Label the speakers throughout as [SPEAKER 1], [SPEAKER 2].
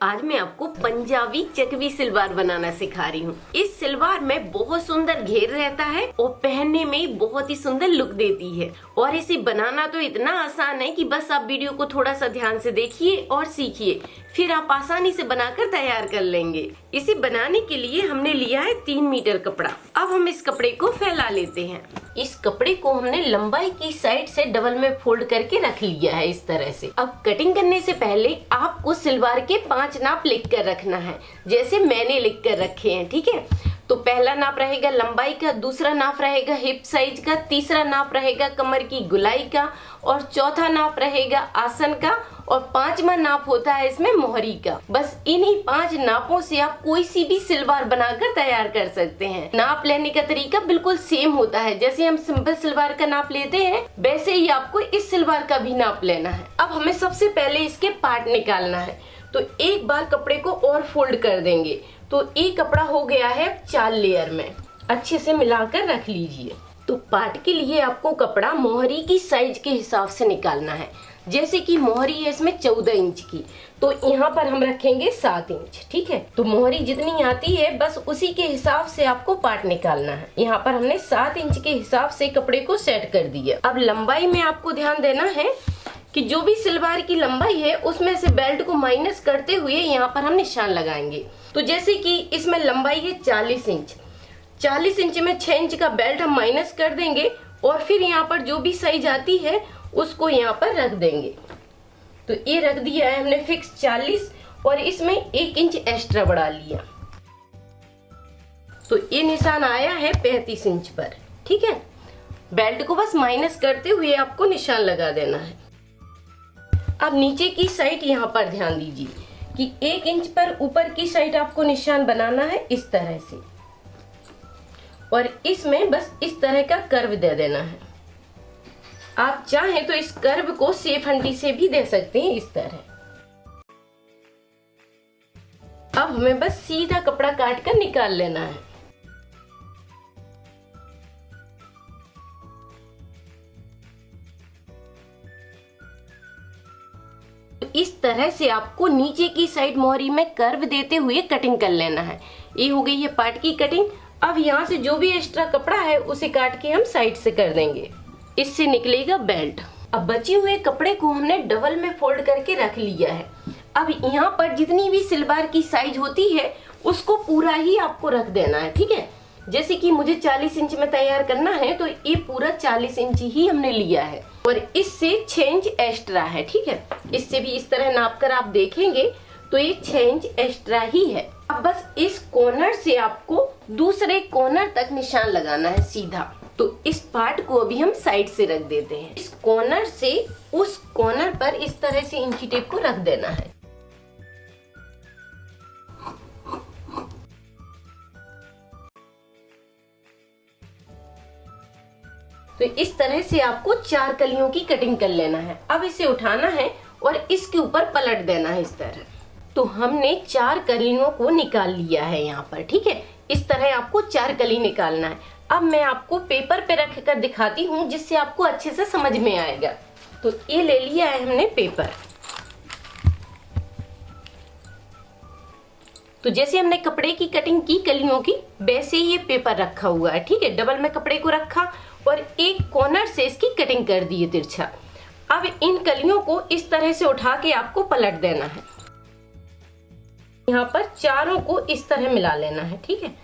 [SPEAKER 1] आज मैं आपको पंजाबी चकवी सलवार बनाना सिखा रही हूँ। इस सलवार में बहुत सुंदर घेर रहता है और पहनने में बहुत ही सुंदर लुक देती है। और इसे बनाना तो इतना आसान है कि बस आप वीडियो को थोड़ा सा ध्यान से देखिए और सीखिए, फिर आप आसानी से बनाकर तैयार कर लेंगे। इसे बनाने के लिए हमने लिया है 3 मीटर कपड़ा। अब हम इस कपड़े को फैला लेते हैं। इस कपड़े को हमने लंबाई की साइड से डबल में फोल्ड करके रख लिया है इस तरह से। अब कटिंग करने से पहले आपको सलवार के 5 नाप लिख कर रखना है, जैसे मैंने लिख कर रखे हैं। ठीक है, तो पहला नाप रहेगा लंबाई का, दूसरा नाप रहेगा हिप साइज का, तीसरा नाप रहेगा कमर की गुलाई का, और चौथा नाप रहेगा आसन का, और 5वां नाप होता है इसमें मोहरी का। बस इन्हीं 5 नापों से आप कोई सी भी सलवार बनाकर तैयार कर सकते हैं। नाप लेने का तरीका बिल्कुल सेम होता है, जैसे हम सिंपल सलवार का नाप लेते हैं वैसे ही आपको इस सलवार का भी नाप लेना है। अब हमें सबसे पहले इसके पार्ट निकालना है, तो एक बार कपड़े को और फोल्ड कर देंगे तो एक कपड़ा हो गया है 4 लेयर में। अच्छे से मिलाकर रख लीजिए। तो पार्ट के लिए आपको कपड़ा मोहरी की साइज के हिसाब से निकालना है। जैसे कि मोहरी है इसमें 14 इंच की, तो यहाँ पर हम रखेंगे 7 इंच। ठीक है, तो मोहरी जितनी आती है बस उसी के हिसाब से आपको पार्ट निकालना है। यहाँ पर हमने 7 इंच के हिसाब से कपड़े को सेट कर दिया। अब लंबाई में आपको ध्यान देना है कि जो भी सलवार की लंबाई है उसमें से बेल्ट को माइनस करते हुए यहाँ पर हम निशान लगाएंगे। तो जैसे कि इसमें लंबाई है 40 इंच, 40 इंच में 6 इंच का बेल्ट हम माइनस कर देंगे और फिर यहाँ पर जो भी साइज आती है उसको यहाँ पर रख देंगे। तो ये रख दिया है हमने फिक्स 40 और इसमें 1 इंच एक्स्ट्रा बढ़ा लिया, तो ये निशान आया है 35 इंच पर। ठीक है, बेल्ट को बस माइनस करते हुए आपको निशान लगा देना है। अब नीचे की साइड यहाँ पर ध्यान दीजिए कि 1 इंच पर ऊपर की साइड आपको निशान बनाना है इस तरह से, और इसमें बस इस तरह का कर्व दे देना है। आप चाहें तो इस कर्व को सेफ हंडी से भी दे सकते हैं इस तरह। अब हमें बस सीधा कपड़ा काट कर निकाल लेना है। इस तरह से आपको नीचे की साइड मोहरी में कर्व देते हुए कटिंग कर लेना है। ये हो गई है पार्ट की कटिंग। अब यहाँ से जो भी एक्स्ट्रा कपड़ा है उसे काट के हम साइड से कर देंगे, इससे निकलेगा बेल्ट। अब बचे हुए कपड़े को हमने डबल में फोल्ड करके रख लिया है। अब यहाँ पर जितनी भी सलवार की साइज होती है उसको पूरा ही आपको रख देना है। ठीक है, जैसे कि मुझे 40 इंच में तैयार करना है तो ये पूरा 40 इंच ही हमने लिया है और इससे 6 इंच एक्स्ट्रा है। ठीक है, इससे भी इस तरह नाप कर आप देखेंगे तो ये 6 इंच एक्स्ट्रा ही है। अब बस इस कॉर्नर से आपको दूसरे कॉर्नर तक निशान लगाना है सीधा। तो इस पार्ट को अभी हम साइड से रख देते हैं। इस कॉर्नर से उस कॉर्नर पर इस तरह से इंची टेप को रख देना है। तो इस तरह से आपको 4 कलियों की कटिंग कर लेना है। अब इसे उठाना है और इसके ऊपर पलट देना है इस तरह। तो हमने 4 कलियों को निकाल लिया है यहाँ पर। ठीक है, इस तरह आपको 4 कली निकालना है। अब मैं आपको पेपर पे रख कर दिखाती हूँ जिससे आपको अच्छे से समझ में आएगा। तो ये ले लिया है हमने पेपर। तो जैसे हमने कपड़े की कटिंग की कलियों की, वैसे ही ये पेपर रखा हुआ है। ठीक है, डबल में कपड़े को रखा और एक कॉर्नर से इसकी कटिंग कर दी है तिरछा। अब इन कलियों को इस तरह से उठा के आपको पलट देना है। यहाँ पर चारों को इस तरह मिला लेना है। ठीक है,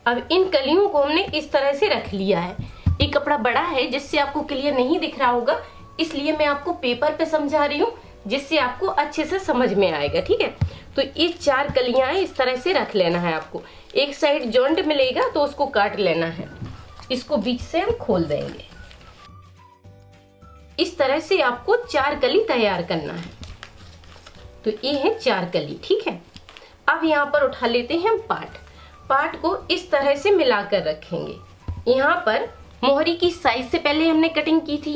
[SPEAKER 1] अब इन कलियों को हमने इस तरह से रख लिया है। ये कपड़ा बड़ा है जिससे आपको क्लियर नहीं दिख रहा होगा, इसलिए मैं आपको पेपर पे समझा रही हूँ जिससे आपको अच्छे से समझ में आएगा। ठीक है, तो ये 4 कलियां इस तरह से रख लेना है आपको। एक साइड जॉइंट मिलेगा तो उसको काट लेना है, इसको बीच से हम खोल देंगे। इस तरह से आपको 4 कली तैयार करना है। तो ये है 4 कली। ठीक है, अब यहाँ पर उठा लेते हैं हम पार्ट को इस तरह से मिलाकर रखेंगे। यहाँ पर मोहरी की साइज से पहले हमने कटिंग की थी,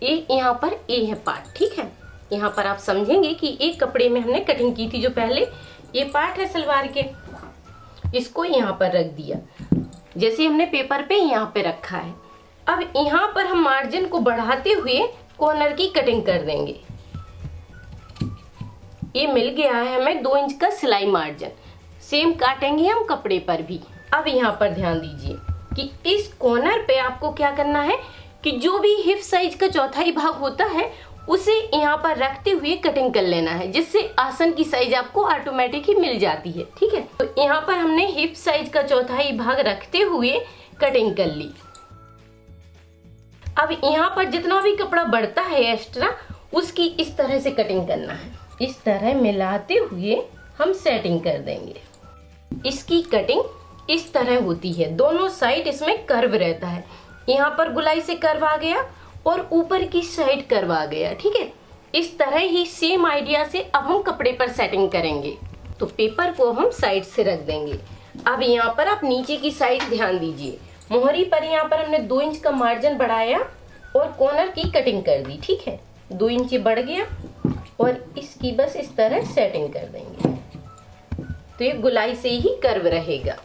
[SPEAKER 1] ये यहाँ पर ये है पार्ट। ठीक है, यहाँ पर आप समझेंगे कि एक कपड़े में हमने कटिंग की थी जो पहले। ये पार्ट है सलवार के, इसको यहाँ पर रख दिया जैसे हमने पेपर पे यहाँ पे रखा है। अब यहाँ पर हम मार्जिन को बढ़ाते हुए कॉर्नर की कटिंग कर देंगे। ये मिल गया है हमें 2 इंच का सिलाई मार्जिन। सेम काटेंगे हम कपड़े पर भी। अब यहाँ पर ध्यान दीजिए कि इस कॉर्नर पे आपको क्या करना है कि जो भी हिप साइज का चौथाई भाग होता है उसे यहाँ पर रखते हुए कटिंग कर लेना है, जिससे आसन की साइज आपको ऑटोमेटिक ही मिल जाती है। ठीक है, तो यहाँ पर हमने हिप साइज का चौथाई भाग रखते हुए कटिंग कर ली। अब यहाँ पर जितना भी कपड़ा बढ़ता है एक्स्ट्रा, उसकी इस तरह से कटिंग करना है। इस तरह मिलाते हुए हम सेटिंग कर देंगे। इसकी कटिंग इस तरह होती है, दोनों साइड इसमें कर्व रहता है। यहाँ पर गुलाई से कर्व आ गया और ऊपर की साइड कर्व आ गया। ठीक है, इस तरह ही सेम आइडिया से अब हम कपड़े पर सेटिंग करेंगे। तो पेपर को हम साइड से रख देंगे। अब यहाँ पर आप नीचे की साइड ध्यान दीजिए। मोहरी पर यहाँ पर हमने 2 इंच का मार्जिन बढ़ाया और कॉर्नर की कटिंग कर दी। ठीक है, 2 इंच बढ़ गया और इसकी बस इस तरह सेटिंग कर देंगे, तो ये गुलाई से ही कर्व रहेगा।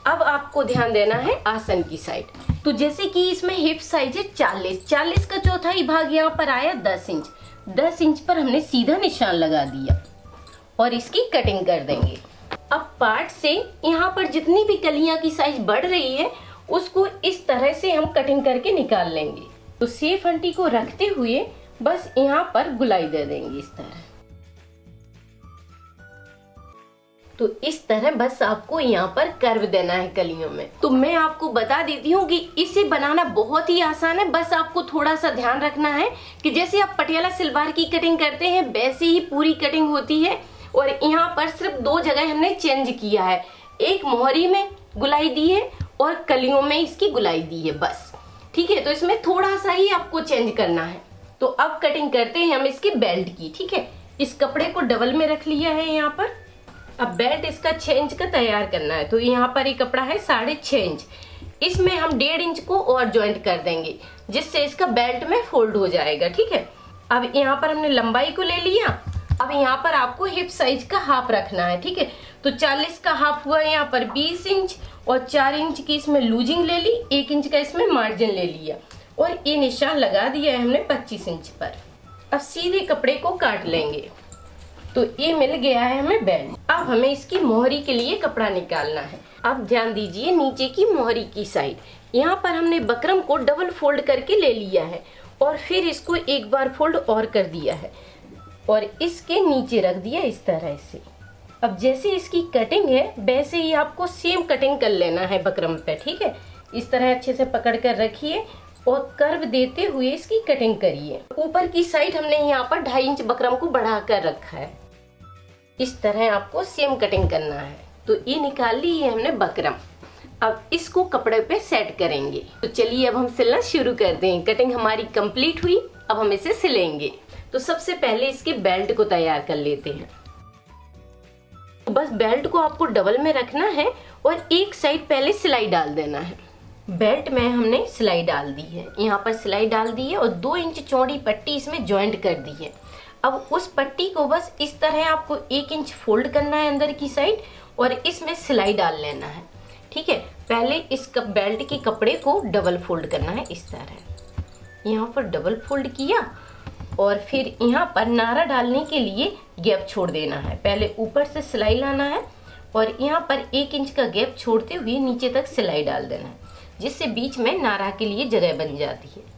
[SPEAKER 1] अब आपको ध्यान देना है आसन की साइड। तो जैसे कि इसमें हिप साइज है 40 का चौथाई भाग यहाँ पर आया 10 इंच। 10 इंच पर हमने सीधा निशान लगा दिया और इसकी कटिंग कर देंगे। अब पार्ट से यहाँ पर जितनी भी कलियां की साइज बढ़ रही है उसको इस तरह से हम कटिंग करके निकाल लेंगे। तो सेफ अंटी को रखते हुए बस यहाँ पर गुलाई दे देंगे इस तरह। तो इस तरह बस आपको यहाँ पर कर्व देना है कलियों में। तो मैं आपको बता देती हूँ कि इसे बनाना बहुत ही आसान है। बस आपको थोड़ा सा ध्यान रखना है कि जैसे आप पटियाला सलवार की कटिंग करते हैं वैसे ही पूरी कटिंग होती है। और यहाँ पर सिर्फ 2 जगह हमने चेंज किया है, एक मोहरी में गुलाई दी है और कलियों में इसकी गुलाई दी है बस। ठीक है, तो इसमें थोड़ा सा ही आपको चेंज करना है। तो अब कटिंग करते हैं हम इसके बेल्ट की। ठीक है, इस कपड़े को डबल में रख लिया है यहाँ पर। अब बेल्ट इसका 6 इंच का तैयार करना है। तो यहाँ पर ये कपड़ा है 6.5 इंच, इसमें हम 1.5 इंच को और ज्वाइंट कर देंगे, जिससे इसका बेल्ट में फोल्ड हो जाएगा। ठीक है, अब यहाँ पर हमने लंबाई को ले लिया। अब यहाँ पर आपको हिप साइज का हाफ रखना है। ठीक है, तो 40 का हाफ हुआ यहाँ पर 20 इंच और 4 इंच की इसमें लूजिंग ले ली, 1 इंच का इसमें मार्जिन ले लिया और ये निशान लगा दिया है हमने 25 इंच पर। अब सीधे कपड़े को काट लेंगे। तो ये मिल गया है हमें बेल्ट। अब हमें इसकी मोहरी के लिए कपड़ा निकालना है। अब ध्यान दीजिए नीचे की मोहरी की साइड, यहाँ पर हमने बकरम को डबल फोल्ड करके ले लिया है और फिर इसको एक बार फोल्ड और कर दिया है और इसके नीचे रख दिया इस तरह से। अब जैसे इसकी कटिंग है वैसे ही आपको सेम कटिंग कर लेना है बकरम पे। ठीक है, इस तरह अच्छे से पकड़ कर रखिए और कर्व देते हुए इसकी कटिंग करिए। ऊपर की साइड हमने यहाँ पर 2.5 इंच बकरम को बढ़ा कर रखा है। इस तरह आपको सेम कटिंग करना है। तो ये निकाल ली है हमने बकरम। अब इसको कपड़े पे सेट करेंगे। तो चलिए अब हम सिलना शुरू करते हैं। कटिंग हमारी कंप्लीट हुई, अब हम इसे सिलेंगे। तो सबसे पहले इसके बेल्ट को तैयार कर लेते हैं। तो बस बेल्ट को आपको डबल में रखना है और एक साइड पहले सिलाई डाल देना है। बेल्ट में हमने सिलाई डाल दी है, यहाँ पर सिलाई डाल दी है और 2 इंच चौड़ी पट्टी इसमें ज्वाइंट कर दी है। अब उस पट्टी को बस इस तरह आपको 1 इंच फोल्ड करना है अंदर की साइड और इसमें सिलाई डाल लेना है। ठीक है, पहले इस बेल्ट के कपड़े को डबल फोल्ड करना है इस तरह। यहाँ पर डबल फोल्ड किया और फिर यहाँ पर नारा डालने के लिए गैप छोड़ देना है। पहले ऊपर से सिलाई लाना है और यहाँ पर 1 इंच का गैप छोड़ते हुए नीचे तक सिलाई डाल देना है, जिससे बीच में नारा के लिए जगह बन जाती है।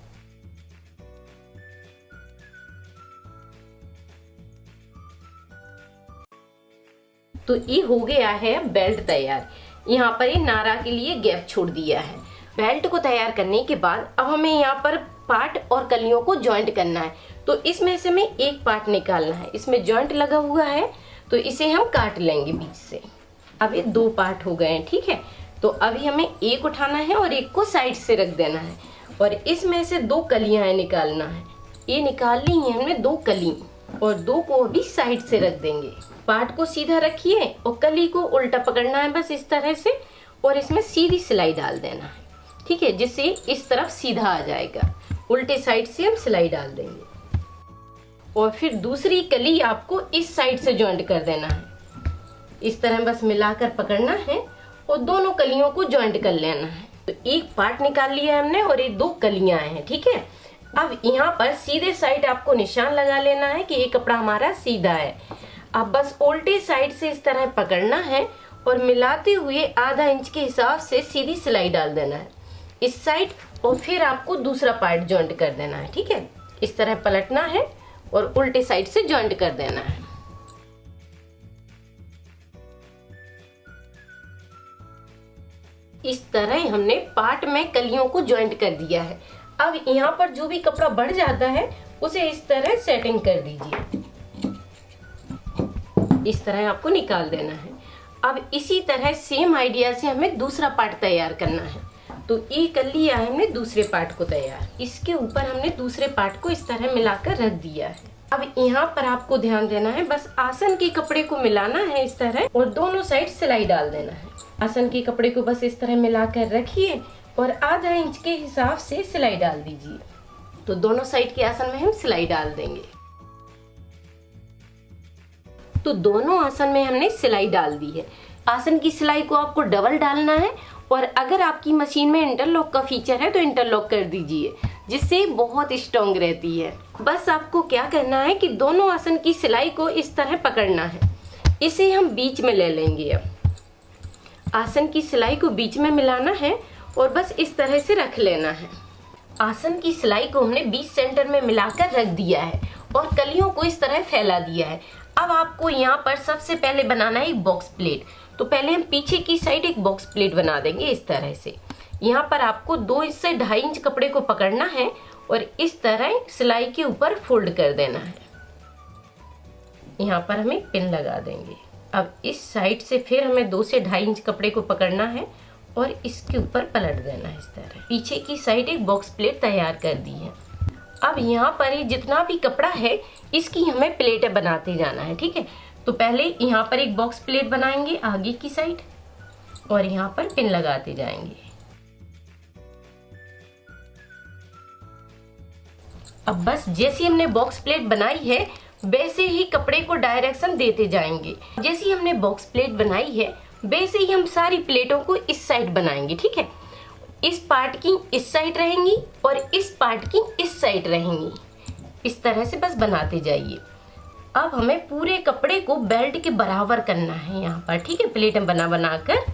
[SPEAKER 1] तो ये हो गया है बेल्ट तैयार। यहाँ पर ये नारा के लिए गैप छोड़ दिया है। बेल्ट को तैयार करने के बाद अब हमें यहाँ पर पार्ट और कलियों को जॉइंट करना है। तो इसमें से हमें एक पार्ट निकालना है, इसमें जॉइंट लगा हुआ है तो इसे हम काट लेंगे बीच से। अब ये 2 पार्ट हो गए हैं। ठीक है, तो अभी हमें एक उठाना है और एक को साइड से रख देना है और इसमें से 2 कलियां निकालना है। ये निकाल ली है हमने 2 कली और 2 को अभी साइड से रख देंगे। पार्ट को सीधा रखिए और कली को उल्टा पकड़ना है बस इस तरह से और इसमें सीधी सिलाई डाल देना है। ठीक है, जिससे इस तरफ सीधा आ जाएगा। उल्टे साइड से हम सिलाई डाल देंगे और फिर दूसरी कली आपको इस साइड से जॉइंट कर देना है। इस तरह बस मिलाकर पकड़ना है और दोनों कलियों को जॉइंट कर लेना है। तो एक पार्ट निकाल लिया हमने और ये 2 कलियां हैं। ठीक है, अब यहाँ पर सीधे साइड आपको निशान लगा लेना है कि ये कपड़ा हमारा सीधा है। अब बस उल्टे साइड से इस तरह पकड़ना है और मिलाते हुए आधा इंच के हिसाब से सीधी सिलाई डाल देना है इस साइड, और फिर आपको दूसरा पार्ट जॉइंट कर देना है। ठीक है, इस तरह पलटना है और उल्टे साइड से जॉइंट कर देना है। इस तरह हमने पार्ट में कलियों को जॉइंट कर दिया है। अब यहाँ पर जो भी कपड़ा बढ़ जाता है उसे इस तरह सेटिंग कर दीजिए। इस तरह आपको निकाल देना है। अब इसी तरह सेम आइडिया से हमें दूसरा पार्ट तैयार करना है। तो ये कर लिया है हमने दूसरे पार्ट को तैयार। इसके ऊपर हमने दूसरे पार्ट को इस तरह मिलाकर रख दिया है। अब यहाँ पर आपको ध्यान देना है, बस आसन के कपड़े को मिलाना है इस तरह और दोनों साइड सिलाई डाल देना है। आसन के कपड़े को बस इस तरह मिलाकर रखिए और आधा इंच के हिसाब से सिलाई डाल दीजिए। तो दोनों साइड के आसन में हम सिलाई डाल देंगे। तो दोनों आसन में हमने सिलाई डाल दी है। आसन की सिलाई को आपको डबल डालना है और अगर आपकी मशीन में इंटरलॉक का फीचर है तो इंटरलॉक कर दीजिए, जिससे बहुत स्ट्रॉन्ग रहती है। बस आपको क्या करना है कि दोनों आसन की सिलाई को इस तरह पकड़ना है। इसे हम बीच में ले लेंगे। अब आसन की सिलाई को बीच में मिलाना है और बस इस तरह से रख लेना है। आसन की सिलाई को हमने बीच सेंटर में मिलाकर रख दिया है और कलियों को इस तरह फैला दिया है। अब आपको यहाँ पर सबसे पहले बनाना है एक बॉक्स प्लेट। तो पहले हम पीछे की साइड एक बॉक्स प्लेट बना देंगे इस तरह से। यहाँ पर आपको 2 से 2.5 इंच कपड़े को पकड़ना है और इस तरह सिलाई के ऊपर फोल्ड कर देना है। यहाँ पर हमें पिन लगा देंगे। अब इस साइड से फिर हमें 2 से 2.5 इंच कपड़े को पकड़ना है और इसके ऊपर पलट देना है इस तरह। पीछे की साइड एक बॉक्स प्लेट तैयार कर दी है। अब यहाँ पर ये जितना भी कपड़ा है इसकी हमें प्लेटें बनाते जाना है। ठीक है, तो पहले यहाँ पर एक बॉक्स प्लेट बनाएंगे आगे की साइड और यहाँ पर पिन लगाते जाएंगे। अब बस जैसे हमने बॉक्स प्लेट बनाई है वैसे ही कपड़े को डायरेक्शन देते जाएंगे। जैसे हमने बॉक्स प्लेट बनाई है वैसे ही हम सारी प्लेटों को इस साइड बनाएंगे। ठीक है, इस पार्ट की इस साइड रहेंगी और इस पार्ट की इस साइड रहेंगी। इस तरह से बस बनाते जाइए। अब हमें पूरे कपड़े को बेल्ट के बराबर करना है यहाँ पर। ठीक है, प्लेटें बना बनाकर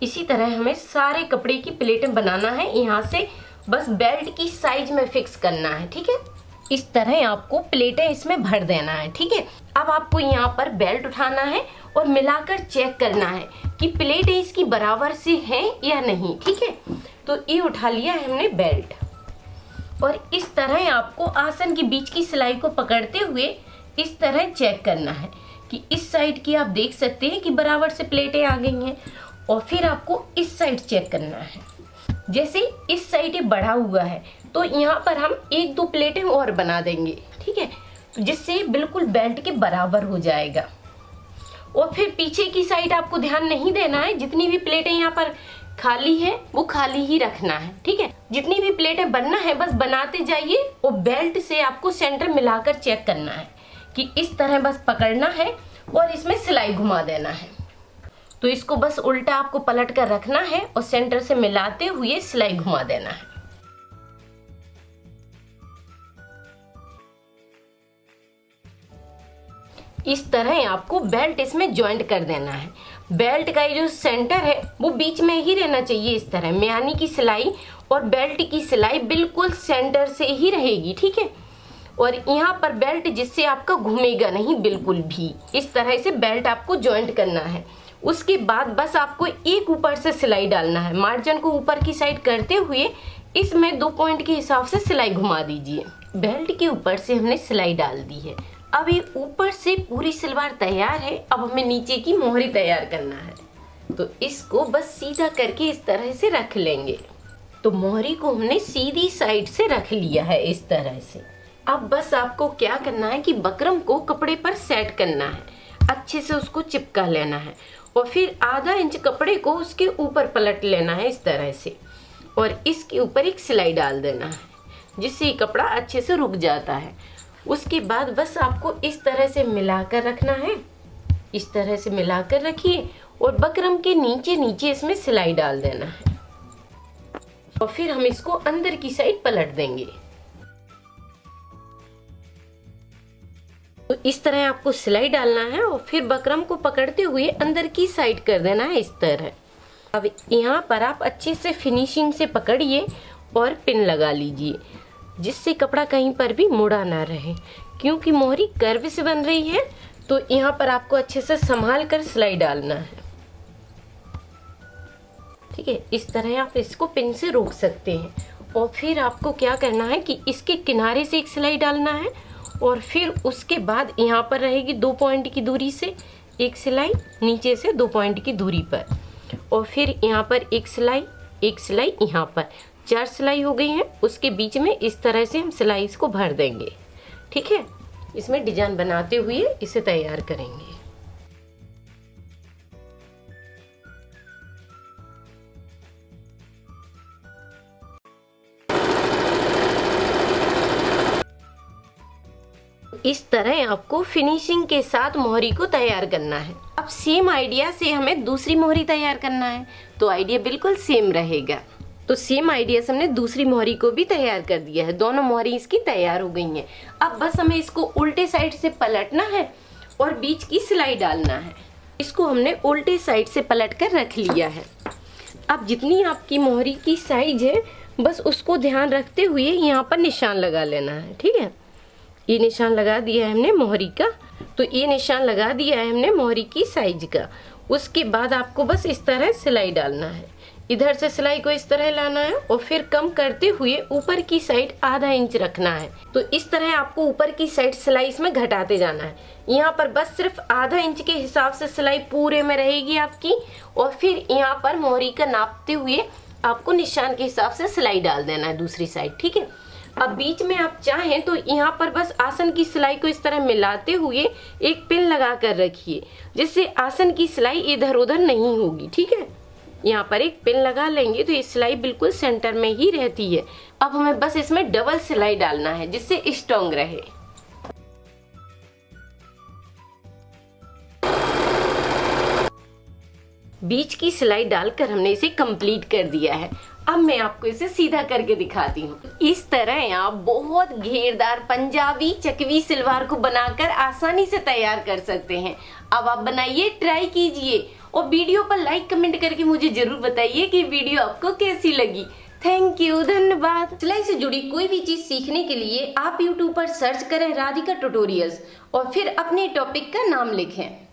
[SPEAKER 1] इसी तरह हमें सारे कपड़े की प्लेटें बनाना है। यहाँ से बस बेल्ट की साइज में फिक्स करना है। ठीक है, इस तरह आपको प्लेटें इसमें भर देना है। ठीक है, अब आपको यहाँ पर बेल्ट उठाना है और मिलाकर चेक करना है कि प्लेटें इसकी बराबर से हैं या नहीं। ठीक है, तो ये उठा लिया है हमने बेल्ट और इस तरह आपको आसन के बीच की सिलाई को पकड़ते हुए इस तरह चेक करना है कि इस साइड की आप देख सकते हैं कि बराबर से प्लेटें आ गई हैं। और फिर आपको इस साइड चेक करना है। जैसे इस साइड ये बढ़ा हुआ है तो यहाँ पर हम 1-2 प्लेटें और बना देंगे। ठीक है, तो जिससे बिल्कुल बेल्ट के बराबर हो जाएगा। और फिर पीछे की साइड आपको ध्यान नहीं देना है, जितनी भी प्लेटें यहाँ पर खाली है वो खाली ही रखना है। ठीक है, जितनी भी प्लेटें बनना है बस बनाते जाइए और बेल्ट से आपको सेंटर मिलाकर चेक करना है कि इस तरह बस पकड़ना है और इसमें सिलाई घुमा देना है। तो इसको बस उल्टा आपको पलट कर रखना है और सेंटर से मिलाते हुए सिलाई घुमा देना है। इस तरह आपको बेल्ट इसमें जॉइंट कर देना है। बेल्ट का ये जो सेंटर है वो बीच में ही रहना चाहिए इस तरह, यानी कि सिलाई और बेल्ट की सिलाई बिल्कुल सेंटर से ही रहेगी। ठीक है, और यहाँ पर बेल्ट जिससे आपका घूमेगा नहीं बिल्कुल भी। इस तरह से बेल्ट आपको जॉइंट करना है। उसके बाद बस आपको एक ऊपर से सिलाई डालना है। मार्जिन को ऊपर की साइड करते हुए इसमें 2 पॉइंट के हिसाब से सिलाई घुमा दीजिए। बेल्ट के ऊपर से हमने सिलाई डाल दी है। अब ये ऊपर से पूरी सलवार तैयार है। अब हमें नीचे की मोहरी तैयार करना है। तो इसको बस सीधा करके इस तरह से रख लेंगे। तो मोहरी को हमने सीधी साइड से रख लिया है इस तरह से। अब बस आपको क्या करना है कि बकरम को कपड़े पर सेट करना है, अच्छे से उसको चिपका लेना है और फिर आधा इंच कपड़े को उसके ऊपर पलट लेना है इस तरह से और इसके ऊपर एक सिलाई डाल देना है, जिससे ये कपड़ा अच्छे से रुक जाता है। उसके बाद बस आपको इस तरह से मिलाकर रखना है। इस तरह से मिलाकर रखिए और बकरम के नीचे नीचे इसमें सिलाई डाल देना है और फिर हम इसको अंदर की साइड पलट देंगे। तो इस तरह आपको सिलाई डालना है और फिर बकरम को पकड़ते हुए अंदर की साइड कर देना है इस तरह। अब यहाँ पर आप अच्छे से फिनिशिंग से पकड़िए और पिन लगा लीजिए, जिससे कपड़ा कहीं पर भी मुड़ा ना रहे, क्योंकि मोहरी कर्व से बन रही है। तो यहाँ पर आपको अच्छे से संभाल कर सिलाई डालना है। ठीक है, इस तरह आप इसको पिन से रोक सकते हैं। और फिर आपको क्या करना है कि इसके किनारे से एक सिलाई डालना है और फिर उसके बाद यहाँ पर रहेगी 2 पॉइंट की दूरी से एक सिलाई, नीचे से 2 पॉइंट की दूरी पर, और फिर यहाँ पर एक सिलाई यहाँ पर, 4 सिलाई हो गई हैं। उसके बीच में इस तरह से हम सिलाई इसको भर देंगे। ठीक है, इसमें डिजाइन बनाते हुए इसे तैयार करेंगे। इस तरह आपको फिनिशिंग के साथ मोहरी को तैयार करना है। अब सेम आइडिया से हमें दूसरी मोहरी तैयार करना है, तो आइडिया बिल्कुल सेम रहेगा। तो सेम आइडिया से हमने दूसरी मोहरी को भी तैयार कर दिया है। दोनों मोहरी इसकी तैयार हो गई हैं। अब बस हमें इसको उल्टे साइड से पलटना है और बीच की सिलाई डालना है। इसको हमने उल्टे साइड से पलट कर रख लिया है। अब जितनी आपकी मोहरी की साइज है बस उसको ध्यान रखते हुए यहाँ पर निशान लगा लेना है। ठीक है, ये निशान लगा दिया है हमने मोहरी का, तो ये निशान लगा दिया है हमने मोहरी की साइज का। उसके बाद आपको बस इस तरह सिलाई डालना है। इधर से सिलाई को इस तरह लाना है और फिर कम करते हुए ऊपर की साइड आधा इंच रखना है। तो इस तरह आपको ऊपर की साइड सिलाई इसमें घटाते जाना है। यहाँ पर बस सिर्फ आधा इंच के हिसाब से सिलाई पूरे में रहेगी आपकी, और फिर यहाँ पर मोहरी का नापते हुए आपको निशान के हिसाब से सिलाई डाल देना है दूसरी साइड। ठीक है, अब बीच में आप चाहें तो यहाँ पर बस आसन की सिलाई को इस तरह मिलाते हुए एक पिन लगा कर रखिए, जिससे आसन की सिलाई इधर उधर नहीं होगी। ठीक है, यहाँ पर एक पिन लगा लेंगे तो ये सिलाई बिल्कुल सेंटर में ही रहती है। अब हमें बस इसमें डबल सिलाई डालना है जिससे स्ट्रॉन्ग रहे। बीच की सिलाई डालकर हमने इसे कंप्लीट कर दिया है। अब मैं आपको इसे सीधा करके दिखाती हूँ। इस तरह आप बहुत घेरदार पंजाबी चकवी सलवार को बनाकर आसानी से तैयार कर सकते हैं। अब आप बनाइए, ट्राई कीजिए और वीडियो पर लाइक कमेंट करके मुझे जरूर बताइए कि वीडियो आपको कैसी लगी। थैंक यू, धन्यवाद। सिलाई से जुड़ी कोई भी चीज सीखने के लिए आप YouTube पर सर्च करें राधिका ट्यूटोरियल्स और फिर अपने टॉपिक का नाम लिखें।